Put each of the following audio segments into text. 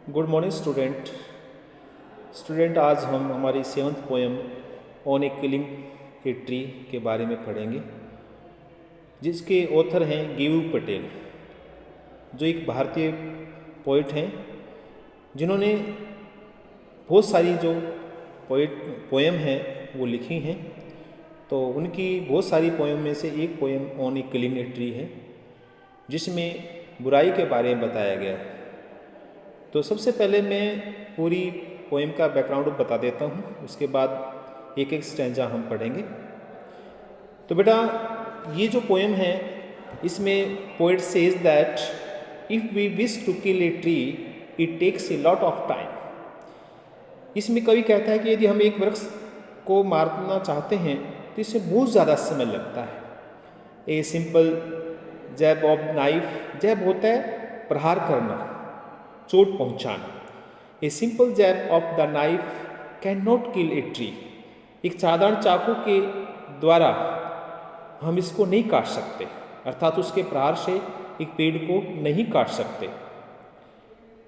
Good morning student आज हम हमारी seventh poem on A killing a tree के बारे में पढ़ेंगे, जिसके ऑथर हैं गेवू पटेल, जो एक भारतीय पोइट हैं जिन्होंने बहुत सारी जो पोएम हैं वो लिखी हैं। तो उनकी बहुत सारी पोएम में से एक poem on A killing a tree है, जिसमें बुराई के बारे में बताया गया है। तो सबसे पहले मैं पूरी पोएम का बैकग्राउंड बता देता हूँ, उसके बाद एक एक स्टैंजा हम पढ़ेंगे। तो बेटा, ये जो पोएम है इसमें poet says that if we wish to kill a tree it takes a lot of time. इसमें कवि कहता है कि यदि हम एक वृक्ष को मारना चाहते हैं तो इससे बहुत ज़्यादा समय लगता है। A simple jab of knife, jab होता है प्रहार करना, चोट पहुंचाना। A simple jab of the knife can not kill a tree. एक साधारण चाकू के द्वारा हम इसको नहीं काट सकते, अर्थात उसके प्रहार से एक पेड़ को नहीं काट सकते।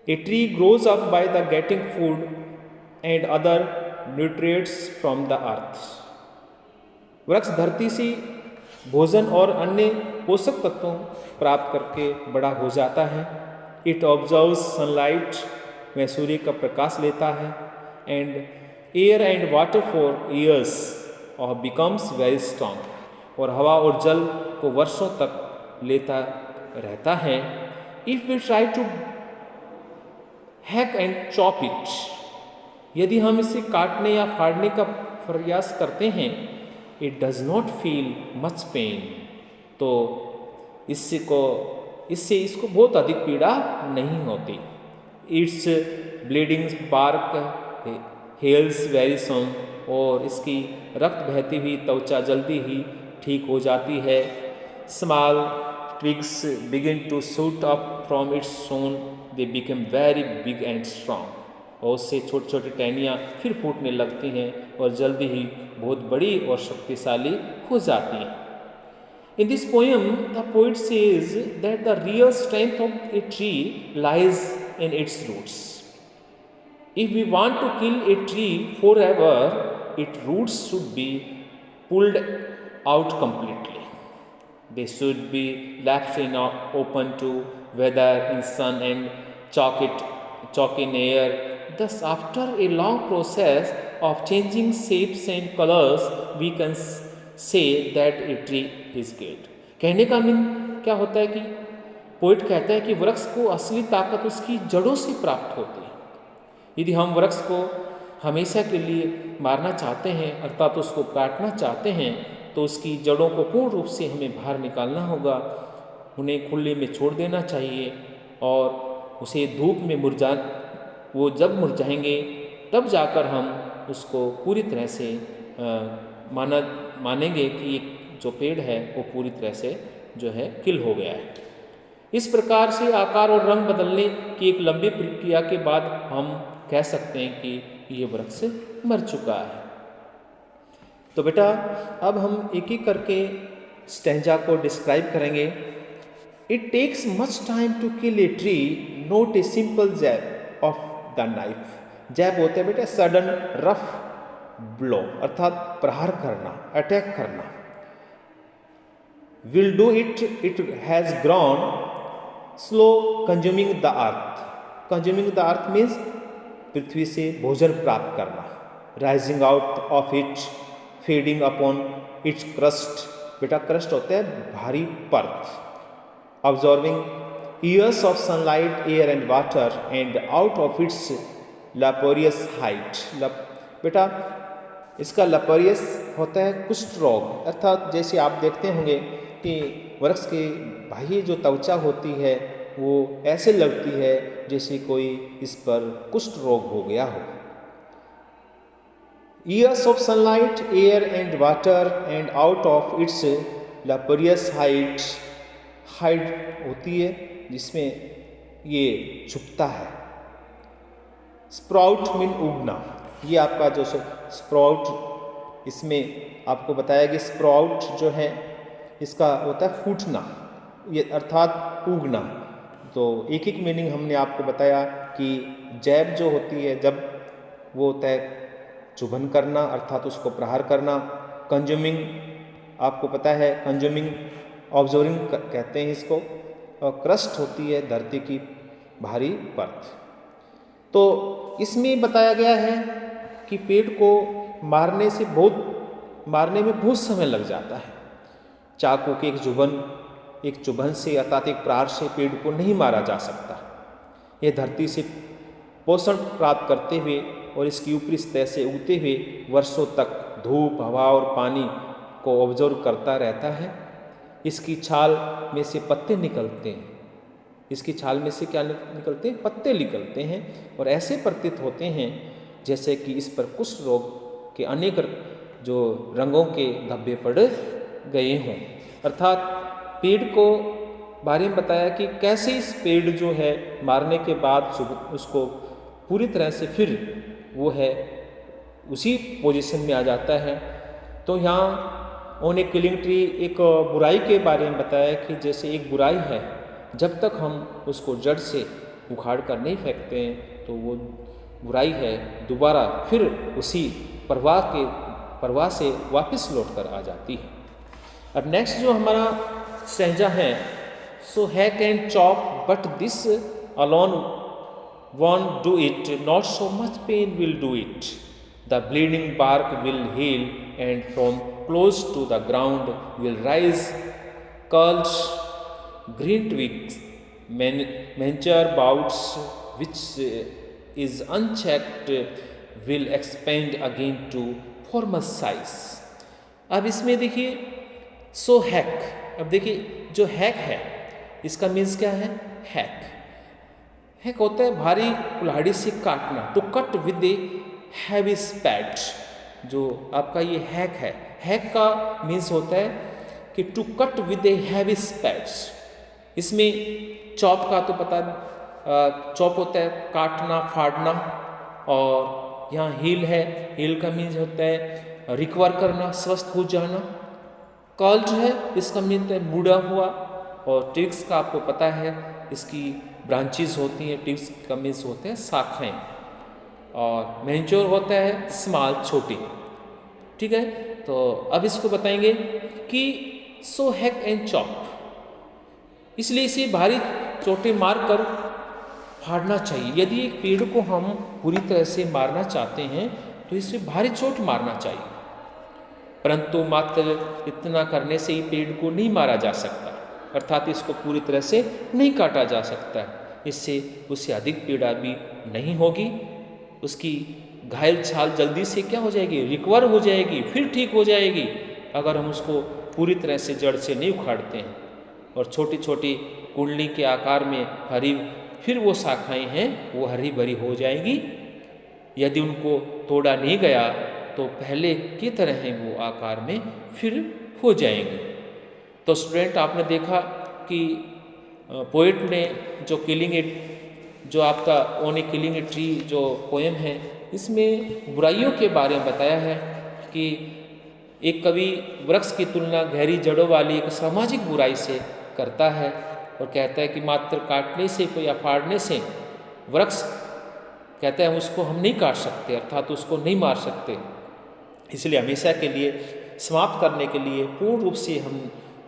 A tree grows up by the getting food and other nutrients from the earth. वृक्ष धरती से भोजन और अन्य पोषक तत्वों प्राप्त करके बड़ा हो जाता है। इट ऑब्जर्व्स सनलाइट, वह सूर्य का प्रकाश लेता है, and air and water for years और बिकम्स वेरी स्ट्रांग, और हवा और जल को वर्षों तक लेता रहता है। If we try to hack and chop it, यदि हम इसे काटने या फाड़ने का प्रयास करते हैं, it does not feel much pain, तो इससे इसको बहुत अधिक पीड़ा नहीं होती। It's bleeding bark heals very soon, और इसकी रक्त बहती हुई त्वचा जल्दी ही ठीक हो जाती है। Small twigs begin to shoot up from its soon, they become very big and strong, और उससे छोटी छोटी टहनियाँ फिर फूटने लगती हैं और जल्दी ही बहुत बड़ी और शक्तिशाली हो जाती हैं। In this poem, the poet says that the real strength of a tree lies in its roots. If we want to kill a tree forever, its roots should be pulled out completely. They should be left open to weather in sun and chalk in air. Thus, after a long process of changing shapes and colors, we can say that a tree is killed. कहने का mean क्या होता है कि poet कहता है कि वृक्ष को असली ताकत उसकी जड़ों से प्राप्त होती है। यदि हम वृक्ष को हमेशा के लिए मारना चाहते हैं, अर्थात उसको काटना चाहते हैं, तो उसकी जड़ों को पूर्ण रूप से हमें बाहर निकालना होगा, उन्हें खुले में छोड़ देना चाहिए, और उसे धूप में वो जब मुरझाएंगे तब जाकर हम उसको पूरी तरह से मानेंगे कि एक जो पेड़ है वो पूरी तरह से जो है किल हो गया है। इस प्रकार से आकार और रंग बदलने की एक लंबी प्रक्रिया के बाद हम कह सकते हैं कि ये वृक्ष मर चुका है। तो बेटा, अब हम एक एक करके स्टैंजा को डिस्क्राइब करेंगे। It takes much time to kill a tree, not a simple jab of the knife. Jab होता है बेटा सडन रफ ब्लो, अर्थात प्रहार करना, अटैक करना। Will do it, it has grown slow consuming the earth. Consuming the earth means पृथ्वी से भोजन प्राप्त करना। Rising out of it, feeding upon its crust. बेटा क्रस्ट होता है भारी परत। Observing years of sunlight, air and water, and out of its laborious height. बेटा इसका लपेरियस होता है कुष्ठ रोग, अर्थात जैसे आप देखते होंगे कि वृक्ष की बाह्य जो त्वचा होती है वो ऐसे लगती है जैसे कोई इस पर कुष्ठ रोग हो गया हो। Years of sunlight, air and water, and out of its laborious height. Height होती है जिसमें ये छुपता है। स्प्राउट मीन उगना, ये आपका जो स्प्राउट, इसमें आपको बताया कि स्प्राउट जो है इसका होता है फूटना, ये अर्थात उगना। तो एक एक मीनिंग हमने आपको बताया कि जैब जो होती है, जब वो होता है चुभन करना अर्थात उसको प्रहार करना। कंज्यूमिंग आपको पता है, कंज्यूमिंग ऑब्जर्विंग कहते हैं इसको। और क्रस्ट होती है धरती की भारी परत। तो इसमें बताया गया है कि पेड़ को मारने में बहुत समय लग जाता है। चाकू के एक चुभन से अर्थात एक प्रहार से पेड़ को नहीं मारा जा सकता। यह धरती से पोषण प्राप्त करते हुए और इसकी ऊपरी सतह से उगते हुए वर्षों तक धूप, हवा और पानी को ऑब्जर्व करता रहता है। इसकी छाल में से पत्ते निकलते हैं। इसकी छाल में से क्या निकलते हैं? पत्ते निकलते हैं और ऐसे प्रतीत होते हैं जैसे कि इस पर कुष्ठ रोग के अनेक जो रंगों के धब्बे पड़ गए हों। अर्थात पेड़ को बारे में बताया कि कैसे इस पेड़ जो है मारने के बाद उसको पूरी तरह से फिर वो है उसी पोजीशन में आ जाता है। तो यहाँ ऑन ए किलिंग ट्री एक बुराई के बारे में बताया कि जैसे एक बुराई है, जब तक हम उसको जड़ से उखाड़ कर नहीं फेंकते हैं तो वो बुराई है दोबारा फिर उसी प्रवाह से वापस लौट कर आ जाती है। अब नेक्स्ट जो हमारा स्टैंजा है, so hack and chop but this alone won't do it, not so much pain will do it. The bleeding bark will heal, and from close to the ground will rise curled green twigs, mature boughs which is unchecked will expand again to former size. अब इसमें देखिए सो hack, अब देखिए जो hack है इसका means क्या है? हैक होता है भारी कुल्हाड़ी से काटना। तो कट विद ए हैवी स्पैड, जो आपका ये हैक है, हैक का मीन्स होता है कि to cut with a heavy spades. इसमें चॉप का तो पता, चॉप होता है काटना, फाड़ना, और यहाँ हील है, हील का मीन्स होता है रिकवर करना, स्वस्थ हो जाना। कर्ल्ड है, इसका मीन्स है मुड़ा हुआ, और ट्विग्स का आपको पता है इसकी ब्रांचेस होती हैं, ट्विग्स का मीन्स होते हैं शाखाएं, और मैच्योर होता है स्मॉल, छोटी। ठीक है, तो अब इसको बताएंगे कि सो हैक एंड चॉप, इसलिए इसे भारी चोटें मारकर फाड़ना चाहिए। यदि एक पेड़ को हम पूरी तरह से मारना चाहते हैं तो इसे भारी चोट मारना चाहिए, परंतु मात्र इतना करने से ही पेड़ को नहीं मारा जा सकता, अर्थात इसको पूरी तरह से नहीं काटा जा सकता। इससे उससे अधिक पीड़ा भी नहीं होगी, उसकी घायल छाल जल्दी से क्या हो जाएगी? रिकवर हो जाएगी, फिर ठीक हो जाएगी, अगर हम उसको पूरी तरह से जड़ से नहीं उखाड़ते हैं। और छोटी छोटी कुंडली के आकार में फिर वो शाखाएं हैं वो हरी भरी हो जाएंगी। यदि उनको तोड़ा नहीं गया तो पहले की तरह ही वो आकार में फिर हो जाएंगे। तो स्टूडेंट, आपने देखा कि पोएट ने जो आपका on A killing a tree जो पोएम है, इसमें बुराइयों के बारे में बताया है कि एक कवि वृक्ष की तुलना गहरी जड़ों वाली एक सामाजिक बुराई से करता है और कहता है कि मात्र काटने से या फाड़ने से वृक्ष, कहता है उसको हम नहीं काट सकते, अर्थात उसको नहीं मार सकते। इसलिए हमेशा के लिए समाप्त करने के लिए पूर्ण रूप से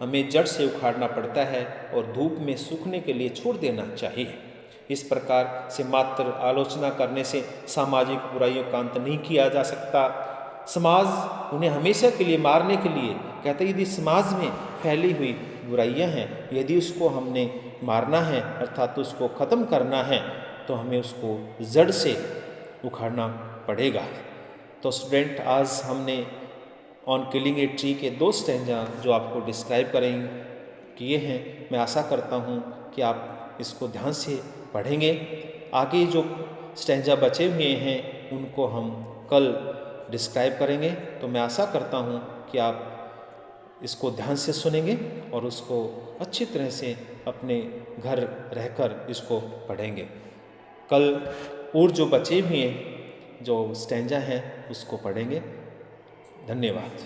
हमें जड़ से उखाड़ना पड़ता है और धूप में सूखने के लिए छोड़ देना चाहिए। इस प्रकार से मात्र आलोचना करने से सामाजिक बुराइयों का अंत नहीं किया जा सकता। समाज उन्हें हमेशा के लिए मारने के लिए कहता है, यदि समाज में फैली हुई बुराइयां हैं, यदि उसको हमने मारना है अर्थात उसको ख़त्म करना है, तो हमें उसको जड़ से उखाड़ना पड़ेगा। तो स्टूडेंट, आज हमने ऑन किलिंग ए ट्री के 2 स्टैंजा जो आपको डिस्क्राइब किए हैं। मैं आशा करता हूँ कि आप इसको ध्यान से पढ़ेंगे। आगे जो स्टैंजा बचे हुए हैं उनको हम कल डिस्क्राइब करेंगे। तो मैं आशा करता हूँ कि आप इसको ध्यान से सुनेंगे और उसको अच्छी तरह से अपने घर रहकर इसको पढ़ेंगे। कल और जो बचे हुए जो स्टैंजा हैं उसको पढ़ेंगे। धन्यवाद।